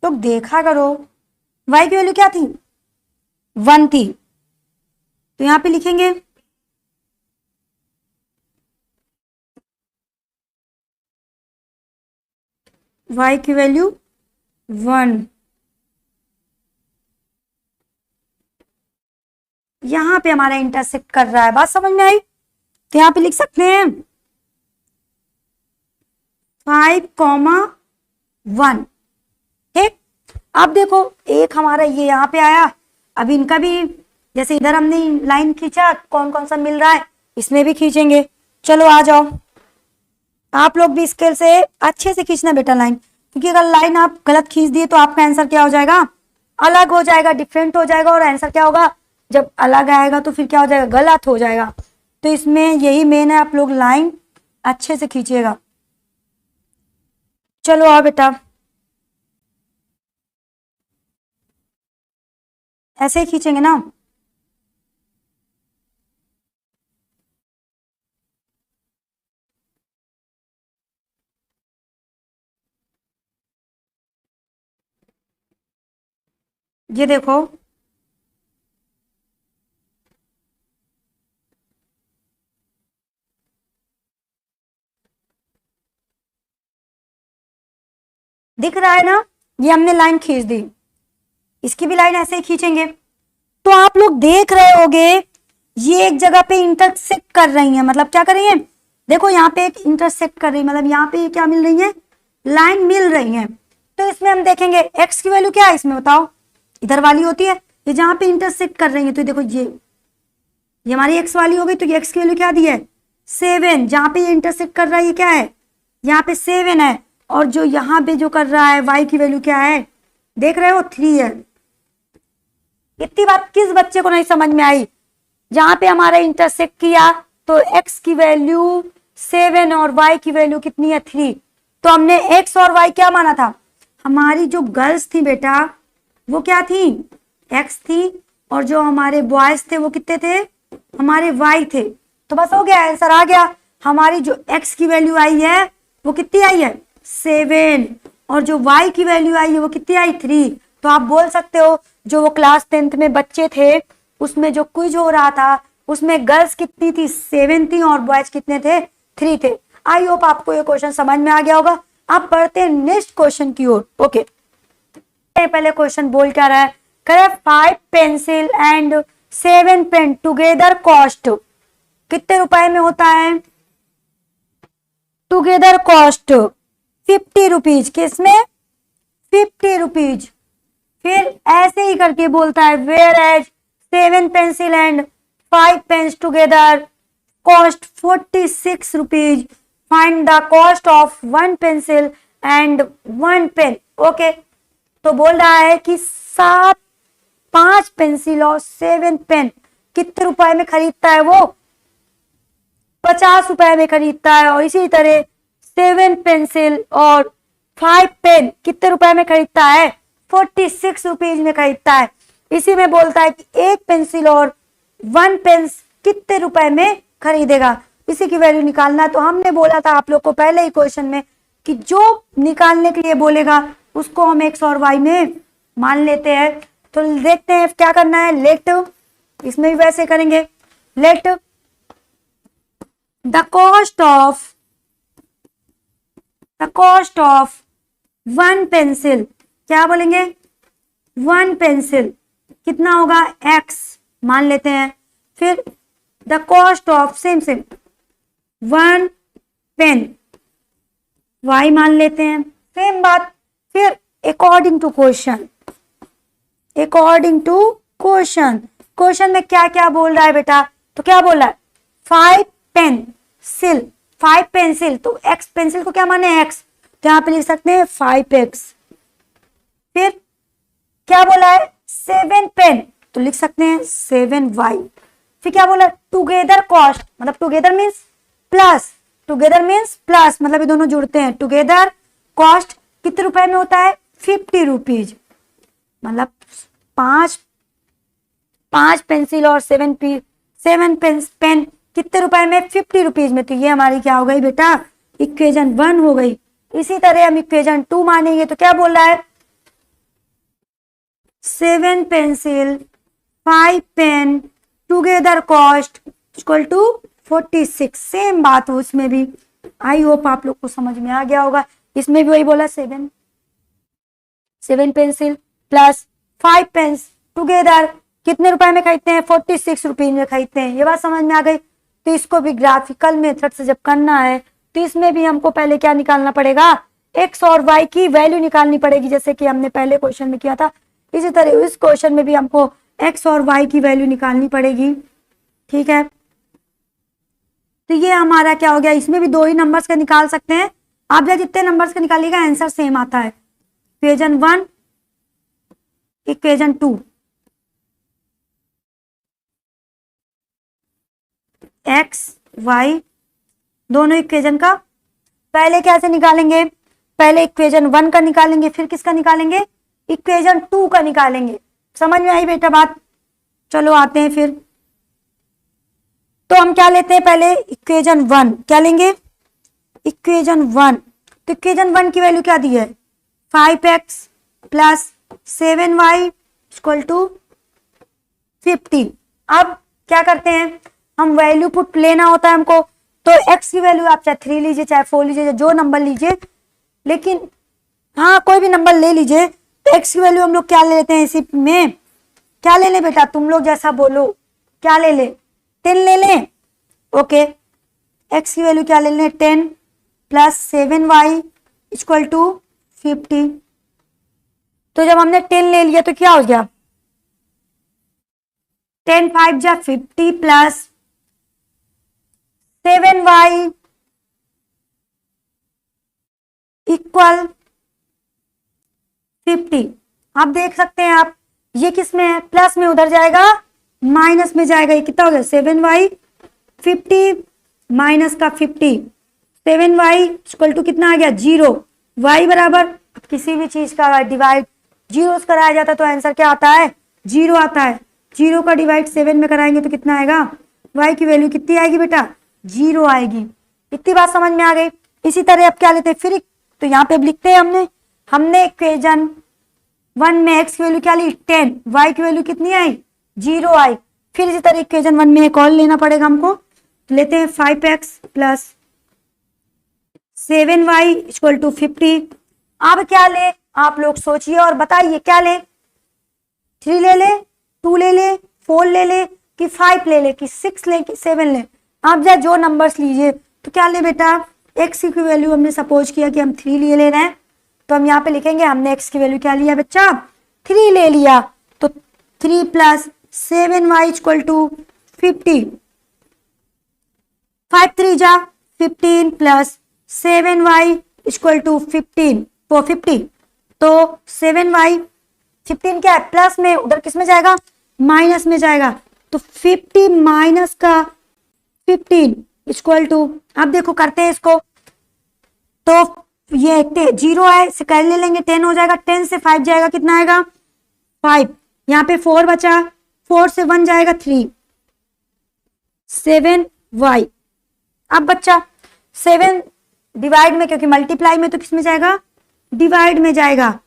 तो देखा करो y की वैल्यू क्या थी, 1 थी। तो यहां पे लिखेंगे y की वैल्यू 1। यहां पे हमारा इंटरसेक्ट कर रहा है, बात समझ में आई। तो यहां पे लिख सकते हैं 5,1। ठीक, अब देखो एक हमारा ये यहाँ पे आया, अब इनका भी जैसे इधर हमने लाइन खींचा, कौन कौन सा मिल रहा है इसमें भी खींचेंगे। चलो आ जाओ, आप लोग भी स्केल से अच्छे से खींचना बेटा लाइन, क्योंकि अगर लाइन आप गलत खींच दिए तो आपका आंसर क्या हो जाएगा, अलग हो जाएगा, डिफरेंट हो जाएगा। और आंसर क्या होगा, जब अलग आएगा तो फिर क्या हो जाएगा, गलत हो जाएगा। तो इसमें यही मेन है, आप लोग लाइन अच्छे से खींचिएगा। चलो आओ बेटा, ऐसे ही खींचेंगे ना। ये देखो दिख रहा है ना, ये हमने लाइन खींच दी, इसकी भी लाइन ऐसे ही खींचेंगे। तो आप लोग देख रहे होगे ये एक जगह पे इंटरसेक्ट कर रही है, मतलब क्या कर रही है, देखो यहाँ पे एक इंटरसेक्ट कर रही है, मतलब यहाँ पे क्या मिल रही है, लाइन मिल रही है। तो इसमें हम देखेंगे एक्स की वैल्यू क्या है, इसमें बताओ, इधर वाली होती है, ये जहां पे इंटरसेक्ट कर रही है। तो देखो ये हमारी एक्स वाली हो गई, तो ये एक्स की वैल्यू क्या दी है, 7। जहां पे ये इंटरसेक्ट कर रहा है ये क्या है, यहाँ पे 7 है। और जो यहाँ पे जो कर रहा है y की वैल्यू क्या है, देख रहे हो, 3 है। इतनी बात किस बच्चे को नहीं समझ में आई, जहां पे हमारा इंटरसेक्ट किया तो x की वैल्यू 7 और y की वैल्यू कितनी है, 3। तो हमने x और y क्या माना था, हमारी जो गर्ल्स थी बेटा वो क्या थी, x थी, और जो हमारे बॉयज थे वो कितने थे, हमारे y थे। तो बस हो गया, आंसर आ गया। हमारी जो x की वैल्यू आई है वो कितनी आई है, 7, और जो y की वैल्यू आई है वो कितनी आई, 3। तो आप बोल सकते हो जो वो क्लास 10th में बच्चे थे उसमें जो क्विज हो रहा था उसमें गर्ल्स कितनी थी, 7 थी, और बॉयज कितने थे, 3 थे। आई होप आपको ये क्वेश्चन समझ में आ गया होगा। आप बढ़ते हैं नेक्स्ट क्वेश्चन की ओर। ओके, पहले क्वेश्चन बोल क्या रहा है, करे 5 pencil and 7 pen together cost, कितने रुपए में होता है, टुगेदर कॉस्ट 50 रुपीज, किसमें, 50 रुपीज। फिर ऐसे ही करके बोलता है whereas 7 pencil and 5 pens together cost 46 rupees, find the cost of 1 pencil and 1 pen. Okay, तो बोल रहा है कि 5 पेंसिल और 7 पेन कितने रुपए में खरीदता है, वो 50 रुपए में खरीदता है। और इसी तरह 7 पेंसिल और 5 पेन कितने रुपए में खरीदता है, 46 रुपीज में खरीदता है। इसी में बोलता है कि 1 पेंसिल और 1 पेन कितने रुपए में खरीदेगा, इसी की वैल्यू निकालना। तो हमने बोला था आप लोग को पहले ही क्वेश्चन में कि जो निकालने के लिए बोलेगा उसको हम x और y में मान लेते हैं। तो देखते हैं क्या करना है, लेट, इसमें भी वैसे करेंगे, let the cost of 1 pencil, क्या बोलेंगे, 1 पेंसिल कितना होगा, x मान लेते हैं। फिर the cost of same 1 pen, y मान लेते हैं, सेम बात। फिर अकॉर्डिंग टू क्वेश्चन, क्वेश्चन में क्या क्या बोल रहा है बेटा, तो क्या बोल रहा है, 5 पेंसिल, तो x पेंसिल को क्या माने, x, तो यहाँ पे लिख सकते हैं 5x। फिर क्या बोला है, 7 पेन, तो लिख सकते हैं 7y। फिर क्या बोला, टुगेदर कॉस्ट, मतलब टुगेदर मीन्स प्लस, मतलब ये दोनों जुड़ते हैं, टुगेदर कॉस्ट कितने रुपए में होता है, 50 रुपीज, मतलब 5 5 पेंसिल और 7 पेन कितने रुपए में? 50 रुपीज में। तो ये हमारी क्या हो गई बेटा? इक्वेशन 1 हो गई। इसी तरह हम इक्वेशन 2 मानेंगे तो क्या बोल रहा है? 7 pencil 5 pen together cost equal to 46। Same बात हो उसमें भी। आई होप आप लोग को समझ में आ गया होगा। इसमें भी वही बोला, 7 पेंसिल प्लस 5 पेन्स टुगेदर कितने रुपए में खरीदते हैं? 46 रुपीज में खरीदते हैं। ये बात समझ में आ गई। तो इसको भी ग्राफिकल मेथड से जब करना है तो इसमें भी हमको पहले क्या निकालना पड़ेगा? एक्स और वाई की वैल्यू निकालनी पड़ेगी, जैसे कि हमने पहले क्वेश्चन में किया था। इसी तरह इस क्वेश्चन में भी हमको एक्स और वाई की वैल्यू निकालनी पड़ेगी। ठीक है, तो ये हमारा क्या हो गया? इसमें भी 2 ही नंबर्स का निकाल सकते हैं। आप जब जितने नंबर्स का निकालिएगा आंसर सेम आता है। इक्वेशन 1 इक्वेशन 2 एक्स वाई दोनों इक्वेशन का पहले कैसे निकालेंगे? पहले इक्वेशन 1 का निकालेंगे, फिर किसका निकालेंगे? इक्वेशन 2 का निकालेंगे। समझ में आई बेटा बात? चलो आते हैं फिर। तो हम क्या लेते हैं? पहले इक्वेशन 1 क्या लेंगे? इक्वेशन 1। तो इक्वेशन 1 की वैल्यू क्या दी है? 5x plus 7y equal to 50। अब क्या करते हैं? हम वैल्यू पुट लेना होता है हमको। तो x की वैल्यू आप चाहे 3 लीजिए, चाहे 4 लीजिए, जो नंबर लीजिए, लेकिन हाँ कोई भी नंबर ले लीजिए। तो x की वैल्यू हम लोग क्या ले लेते हैं? इसी में क्या ले लें बेटा? तुम लोग जैसा बोलो। क्या ले लें? 10 ले लें। ओके, x की वैल्यू क्या ले लें? 10 प्लस 7y इक्वल टू 50। तो जब हमने 10 ले लिया तो क्या हो गया? 10 5 जा 50 प्लस 7y इक्वल 50। आप देख सकते हैं आप, ये किस में है? प्लस में उधर जाएगा, माइनस में जाएगा। ये कितना हो गया? 7y 50 माइनस का 50, 7y इक्वल टू कितना आ गया? 0। y बराबर किसी भी चीज का डिवाइड 0 से कराया जाता है तो आंसर क्या आता है? 0 आता है। 0 का डिवाइड 7 में कराएंगे तो कितना आएगा? y की वैल्यू कितनी आएगी बेटा? 0 आएगी। इतनी बात समझ में आ गई। इसी तरह अब क्या लेते हैं फिर? तो यहाँ पे लिखते हैं हमने इक्वेशन 1 में x की वैल्यू क्या ली? 10। y की वैल्यू कितनी आई? 0 आई। फिर इसी तरह इक्वेशन 1 में एक और लेना पड़ेगा हमको। तो लेते हैं 5x plus 7y equal to 50। अब क्या ले? आप लोग सोचिए और बताइए क्या ले? 3 ले ले, 2 ले ले, 4 ले ले, कि 5 ले ले, कि 6 ले, कि 7 ले? आप जा जो नंबर्स लीजिए। तो क्या ले बेटा? x की वैल्यू हमने सपोज किया कि हम 3 ले रहे हैं, तो हम यहाँ पे लिखेंगे हमने x की वैल्यू क्या लिया बच्चा? 3 ले लिया। तो 3 प्लस 7y इक्वल टू 50। 5 3 जा 15 प्लस 7y इक्वल टू 15 तो 50। तो 7y 15 क्या है? प्लस में, उधर किस में जाएगा? माइनस में जाएगा। तो 50 माइनस का 15 इक्वल टू, अब देखो करते हैं इसको। तो ये 0 है, से कर ले लेंगे, 10 हो जाएगा। 10 से 5 जाएगा, कितना आएगा? 5। यहाँ पे 4 बचा, 4 से 1 जाएगा 3, 7y। अब बच्चा 7 डिवाइड में, क्योंकि मल्टीप्लाई में तो किस में जाएगा? डिवाइड में जाएगा।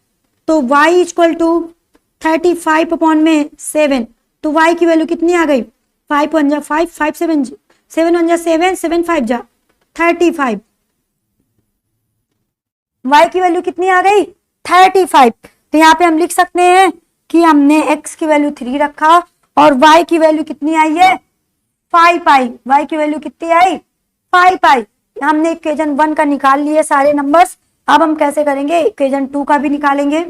तो y इक्वल टू 35 अपॉन में 7। तो y की वैल्यू कितनी आ गई? 5 1 जा 5, 5 7 7 1 जा 7, 7 5 जा 35। y की वैल्यू कितनी आ गई? 35। तो यहाँ पे हम लिख सकते हैं कि हमने x की वैल्यू 3 रखा और y की वैल्यू कितनी आई है? 5 आई। y की वैल्यू कितनी आई? 5 आई। हमने इक्वेशन 1 का निकाल लिए सारे नंबर्स। अब हम कैसे करेंगे? इक्वेशन 2 का भी निकालेंगे।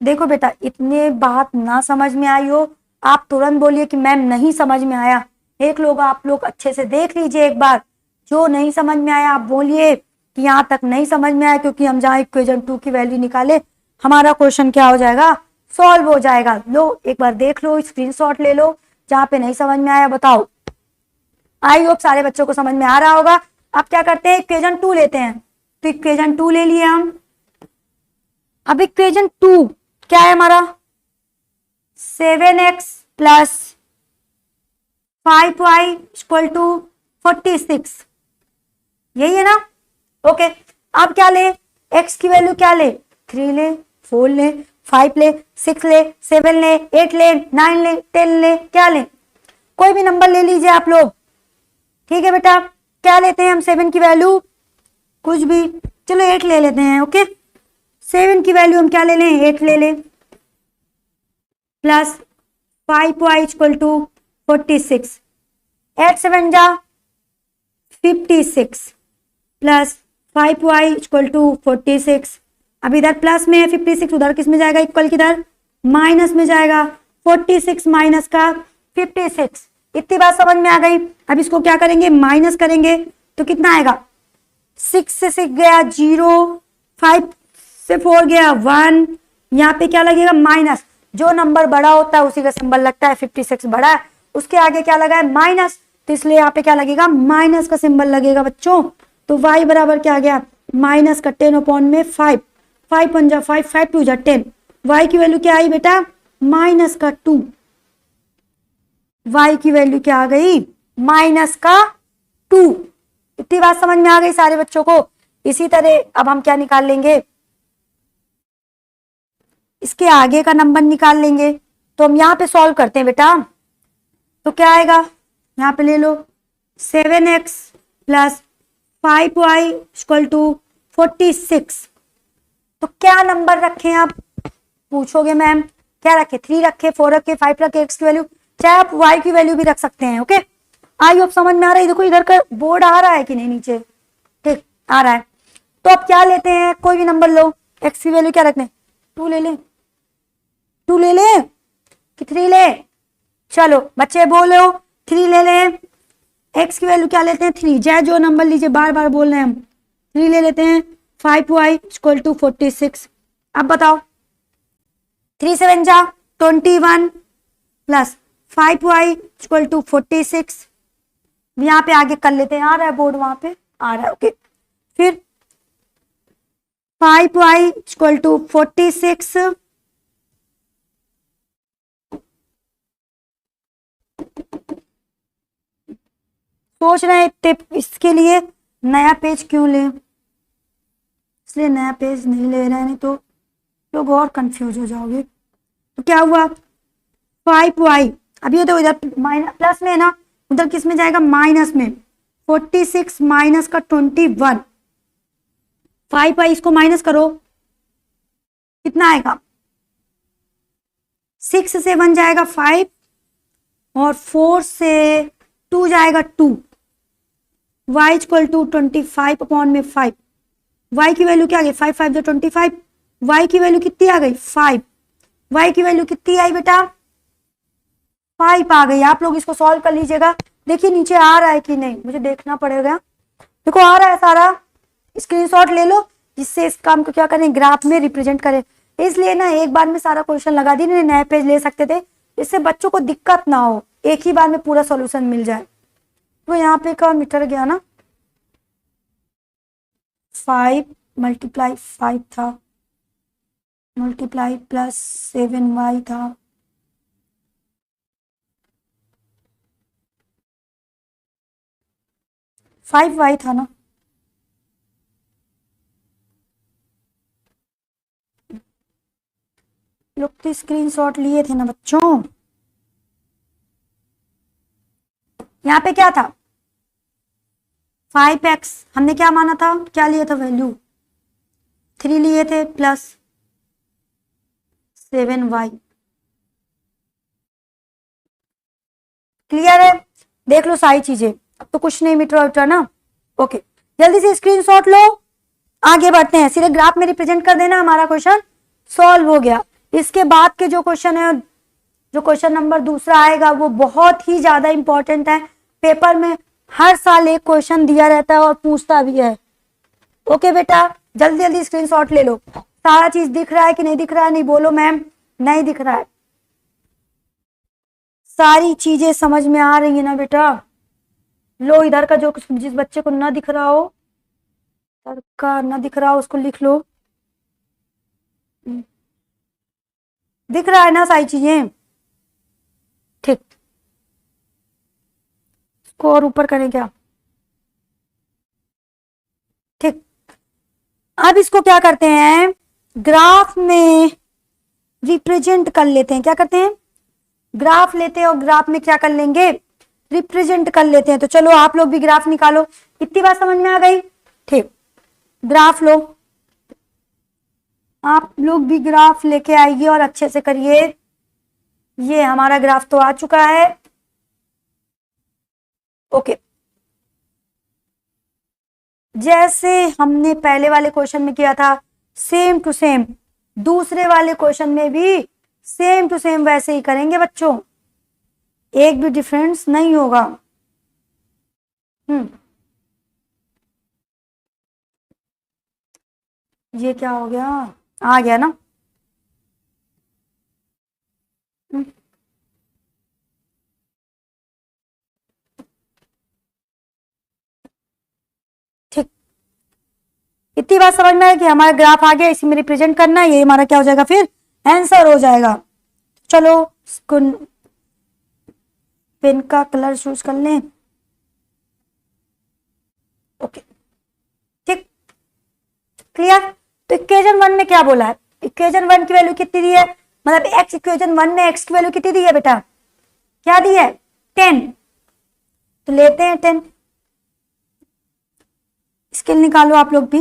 देखो बेटा, इतने बात ना समझ में आई हो, आप तुरंत बोलिए कि मैम नहीं समझ में आया। आप लोग अच्छे से देख लीजिए एक बार। जो नहीं समझ में आया आप बोलिए कि यहाँ तक नहीं समझ में आया, क्योंकि हम जहाँ इक्वेशन 2 की वैल्यू निकाले हमारा क्वेश्चन क्या हो जाएगा? सॉल्व हो जाएगा। लो एक बार देख लो, स्क्रीनशॉट ले लो, जहाँ पे नहीं समझ में आया बताओ। आई होप सारे बच्चों को समझ में आ रहा होगा। अब क्या करते हैं? इक्वेशन 2 लेते हैं। तो इक्वेशन 2 ले लिए हम। अब इक्वेशन 2 क्या है हमारा? 7x plus 5y equal to 46, यही है ना। ओके, अब क्या ले, x की वैल्यू क्या ले, 3 ले, 4 ले, 5 ले, 6 ले, 7 ले, 8 ले, 9 ले, 10 ले, क्या ले, कोई भी नंबर ले लीजिए आप लोग। ठीक है बेटा, क्या लेते हैं हम 7 की वैल्यू, कुछ भी, चलो 8 ले लेते हैं। ओके, 7 की वैल्यू हम क्या ले लें, 8 ले लें, प्लस 5y इक्वल टू 46, 8 7 जा 56 प्लस 5y इक्वल टू 46। अब इधर प्लस में है 56, उधर किस में जाएगा, इक्वल किधर, माइनस में जाएगा। 46 माइनस का 56, इतनी बात समझ में आ गई। अब इसको क्या करेंगे, माइनस करेंगे तो कितना आएगा, 6 से 6 गया 0, 5 से 4 गया 1, यहाँ पे क्या लगेगा, माइनस। जो नंबर बड़ा होता है उसी का सिंबल लगता है, 56 बड़ा है, उसके आगे क्या लगा है, माइनस, तो इसलिए यहाँ पे क्या लगेगा, माइनस का सिंबल लगेगा बच्चों। तो y बराबर क्या आ गया, माइनस का 10 अपॉन में 5, 5 1 जा 5, 5 2 जा 10, y की वैल्यू क्या आई बेटा, माइनस का 2, y की वैल्यू क्या आ गई, माइनस का 2। इतनी बात समझ में आ गई सारे बच्चों को। इसी तरह अब हम क्या निकाल लेंगे, इसके आगे का नंबर निकाल लेंगे। तो हम यहाँ पे सॉल्व करते हैं बेटा, तो क्या आएगा, यहाँ पे ले लो 7x plus 5y equal to 46। तो क्या नंबर रखें आप, पूछोगे मैम क्या रखे, 3 रखे, 4 रखे, 5 रखे, x की वैल्यू, चाहे आप y की वैल्यू भी रख सकते हैं। ओके, आई होप समझ में आ रहा है। देखो इधर का बोर्ड आ रहा है कि नहीं, नीचे ठीक आ रहा है। तो अब क्या लेते हैं, कोई भी नंबर लो, x की वैल्यू क्या रखने, 2 ले लें, 2 ले लें कि 3 ले, चलो बच्चे बोलो 3 ले लें। x की वैल्यू क्या लेते हैं, 3, चाहे जो नंबर लीजिए, बार बार बोल रहे हैं हम, 3 ले लेते हैं। 5y equal to 46। अब बताओ 3 7 जा 21 प्लस 5y इक्वल टू 46। यहाँ पे आगे कर लेते हैं, आ रहा है बोर्ड, वहां पे आ रहा है। ओके, फिर 5y इक्वल टू 46 सोच रहे हैं टिप, इसके लिए नया पेज क्यों लें, इसलिए नया पेज नहीं ले रहे हैं, नहीं तो लोग और कंफ्यूज हो जाओगे। तो क्या हुआ, 5y, अभी तो इधर माइनस प्लस में है ना, उधर किस में जाएगा, माइनस में। 46 माइनस का 21, 5y इसको माइनस करो, कितना आएगा, 6 से 1 जाएगा 5 और 4 से 2 जाएगा 2, y इक्वल टू 25 अपॉन में 5। y की वैल्यू क्या आ गई, 5 5 जो 25, y की वैल्यू कितनी आ गई, 5, y की वैल्यू कितनी आई बेटा, 5 आ गई। आप लोग इसको सॉल्व कर लीजिएगा, देखिए नीचे आ रहा है कि नहीं, मुझे देखना पड़ेगा। देखो आ रहा है सारा, स्क्रीनशॉट ले लो, जिससे इस काम को क्या करें, ग्राफ में रिप्रेजेंट करें। इसलिए ना एक बार में सारा क्वेश्चन लगा दी, नया पेज ले सकते थे, इससे बच्चों को दिक्कत ना हो, एक ही बार में पूरा सॉल्यूशन मिल जाए। तो यहाँ पे का मीटर गया ना, 5 मल्टीप्लाई 5 था, मल्टीप्लाई प्लस 7y था, फाइव वाई था ना, लोग तो स्क्रीनशॉट लिए थे ना बच्चों। यहाँ पे क्या था, 5x हमने क्या माना था, क्या लिया था वैल्यू, 3 लिए थे प्लस 7y। क्लियर है, देख लो सारी चीजें, अब तो कुछ नहीं मिट रहा ना। ओके, जल्दी से स्क्रीनशॉट लो, आगे बढ़ते हैं, सीधे ग्राफ में रिप्रेजेंट कर देना, हमारा क्वेश्चन सॉल्व हो गया। इसके बाद के जो क्वेश्चन है, जो क्वेश्चन नंबर दूसरा आएगा, वो बहुत ही ज्यादा इंपॉर्टेंट है, पेपर में हर साल एक क्वेश्चन दिया रहता है और पूछता भी है। ओके बेटा, जल्दी जल्दी स्क्रीनशॉट ले लो। सारा चीज दिख रहा है कि नहीं दिख रहा है, नहीं बोलो मैम, नहीं दिख रहा है, सारी चीजें समझ में आ रही है ना बेटा। लो इधर का जो जिस बच्चे को ना दिख रहा हो, इधर का ना दिख रहा हो उसको लिख लो, दिख रहा है ना सारी चीजें। इसको और ऊपर करें क्या? ठीक, अब इसको क्या करते हैं, ग्राफ में रिप्रेजेंट कर लेते हैं। क्या करते हैं? ग्राफ लेते हैं और ग्राफ में क्या कर लेंगे, रिप्रेजेंट कर लेते हैं। तो चलो आप लोग भी ग्राफ निकालो। इतनी बात समझ में आ गई? ठीक, ग्राफ लो, आप लोग भी ग्राफ लेके आइए और अच्छे से करिए। ये हमारा ग्राफ तो आ चुका है। ओके, जैसे हमने पहले वाले क्वेश्चन में किया था सेम टू सेम, दूसरे वाले क्वेश्चन में भी सेम टू सेम वैसे ही करेंगे बच्चों, एक भी डिफरेंस नहीं होगा। ये क्या हो गया, आ गया ना? ठीक, इतनी बात समझ में है कि हमारा ग्राफ आ गया, इसी में रिप्रेजेंट करना है, ये हमारा क्या हो जाएगा फिर, आंसर हो जाएगा। चलो पेन का कलर चूज कर लें। ओके, ठीक, क्लियर। तो इक्वेशन 1 में क्या बोला है, इक्वेशन 1 की वैल्यू कितनी दी है, मतलब एक्स, इक्वेशन 1 में एक्स की वैल्यू कितनी दी है बेटा, क्या दी है, 10। तो लेते हैं 10, स्केल निकालो आप लोग भी।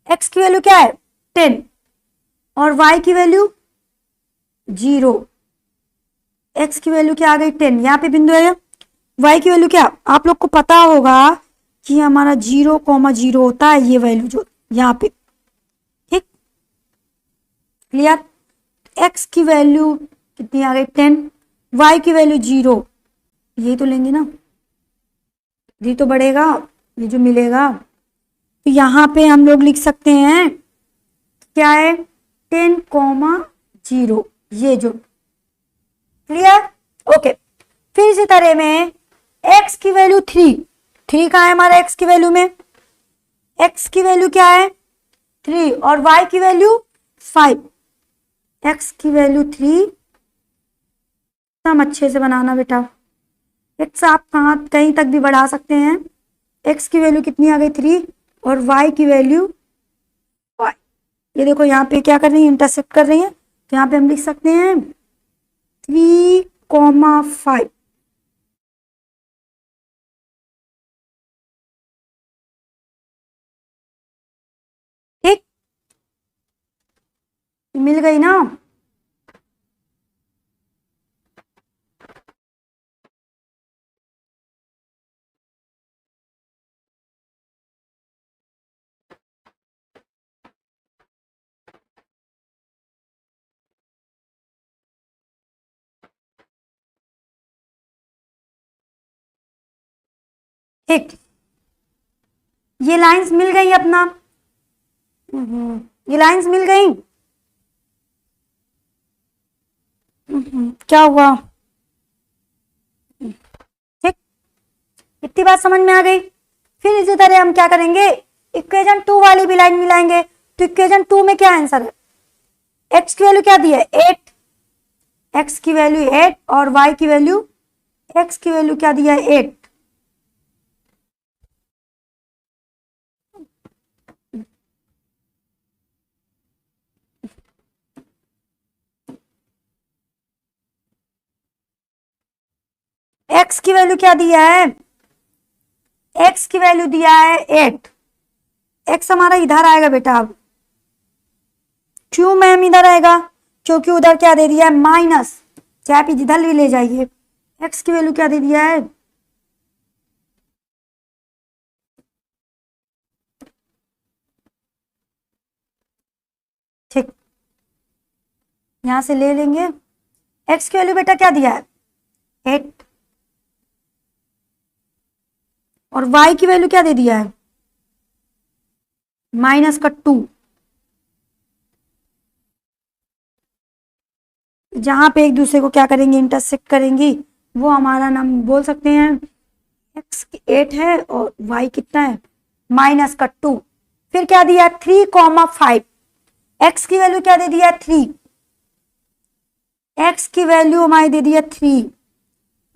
एक्स की वैल्यू क्या है 10 और वाई की वैल्यू 0। एक्स की वैल्यू क्या आ गई 10, यहाँ पे बिंदु है। वाई की वैल्यू क्या, आप लोग को पता होगा कि हमारा 0,0 होता है ये वैल्यू जो यहाँ पे। ठीक, क्लियर। एक्स की वैल्यू कितनी आ गई 10, वाई की वैल्यू 0, ये तो लेंगे ना, ये तो बढ़ेगा, ये जो मिलेगा। तो यहाँ पे हम लोग लिख सकते हैं क्या है 10,0, ये जो, क्लियर। ओके, फिर इसी तरह में x की वैल्यू 3 कहाँ है हमारा, x की वैल्यू में, x की वैल्यू क्या है 3 और y की वैल्यू 5। x की वैल्यू 3, एकदम अच्छे से बनाना बेटा, x आप कहाँ कहीं तक भी बढ़ा सकते हैं। x की वैल्यू कितनी आ गई 3 और y की वैल्यू 5। ये देखो यहाँ पे क्या कर रही है, इंटरसेक्ट कर रही है, तो यहाँ पे हम लिख सकते हैं 3,5। ठीक, मिल गई ना। ठीक, ये लाइंस मिल गई अपना, ये लाइंस मिल गई। क्या हुआ, ठीक, इतनी बात समझ में आ गई। फिर इसी तरह हम क्या करेंगे, इक्वेशन 2 वाली भी लाइन मिलाएंगे। तो इक्वेशन 2 में क्या आंसर है, एक्स की वैल्यू क्या दी है 8, एक्स की वैल्यू 8 और वाई की वैल्यू, एक्स की वैल्यू क्या दिया है 8, एक्स की वैल्यू क्या दिया है, एक्स की वैल्यू दिया है 8। एक्स हमारा इधर आएगा बेटा, अब क्यों मैम इधर आएगा, क्योंकि उधर क्या दे दिया है माइनस, चाहे आप इधर भी ले जाइए। एक्स की वैल्यू क्या दे दिया है, ठीक, यहां से ले लेंगे। एक्स की वैल्यू बेटा क्या दिया है 8 और वाई की वैल्यू क्या दे दिया है -2। जहां पे एक दूसरे को क्या करेंगे इंटरसेक्ट करेंगी, वो हमारा नाम बोल सकते हैं, एक्स 8 है और वाई कितना है -2। फिर क्या दिया 3,5, एक्स की वैल्यू क्या दे दिया 3, एक्स की वैल्यू हमारी दे दिया 3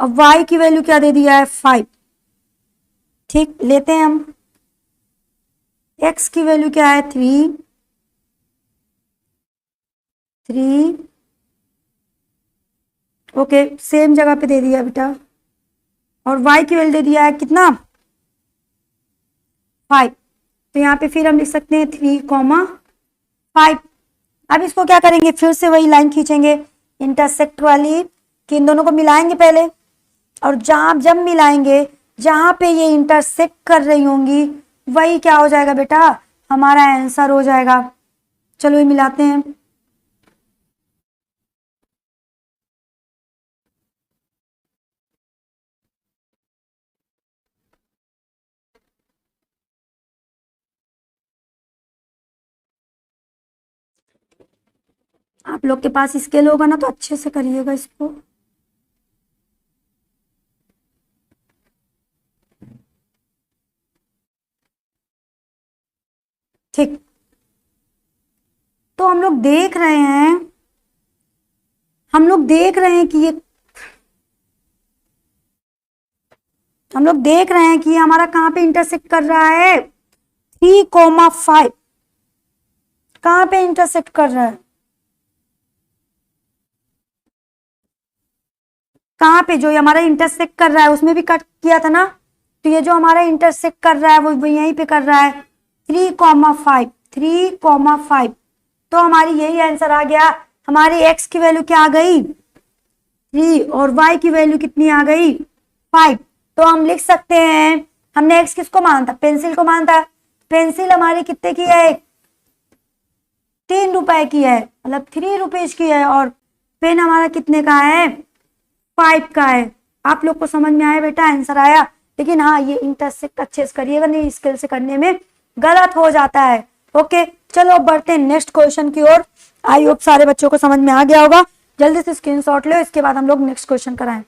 अब y की वैल्यू क्या दे दिया है 5। ठीक, लेते हैं हम। x की वैल्यू क्या है 3 3। ओके, सेम जगह पे दे दिया बेटा। और y की वैल्यू दे दिया है कितना 5। तो यहाँ पे फिर हम लिख सकते हैं 3,5। अब इसको क्या करेंगे, फिर से वही लाइन खींचेंगे इंटरसेक्ट वाली, कि इन दोनों को मिलाएंगे पहले, और जब मिलाएंगे जहां पे ये इंटरसेक्ट कर रही होंगी वही क्या हो जाएगा बेटा, हमारा आंसर हो जाएगा। चलो ये मिलाते हैं। आप लोग के पास स्केल होगा ना तो अच्छे से करिएगा इसको। ठीक, तो हम लोग देख रहे हैं कि ये हमारा कहां पे इंटरसेक्ट कर रहा है 3,5। कहां पे इंटरसेक्ट कर रहा है, कहां पे, जो हमारा इंटरसेक्ट कर रहा है उसमें भी कट किया था ना, तो ये जो हमारा इंटरसेक्ट कर रहा है वो यहीं पे कर रहा है 3,5 3,5। तो हमारी यही आंसर आ गया। हमारी x की वैल्यू क्या आ गई 3 और y की वैल्यू कितनी आ गई 5। तो हम लिख सकते हैं, हमने x किसको माना था, पेंसिल को माना था। पेंसिल हमारी कितने की है, 3 रुपए की है, मतलब 3 रुपीज की है, और पेन हमारा कितने का है 5 का है। आप लोग को समझ में आया बेटा, आंसर आया। लेकिन हाँ, ये इंटरसेक्ट अच्छे से करिएगा, नहीं स्केल से करने में गलत हो जाता है। ओके, चलो अब बढ़ते हैं नेक्स्ट क्वेश्चन की ओर। आई होप सारे बच्चों को समझ में आ गया होगा। जल्दी से स्क्रीनशॉट लो, इसके बाद हम लोग नेक्स्ट क्वेश्चन कराएं।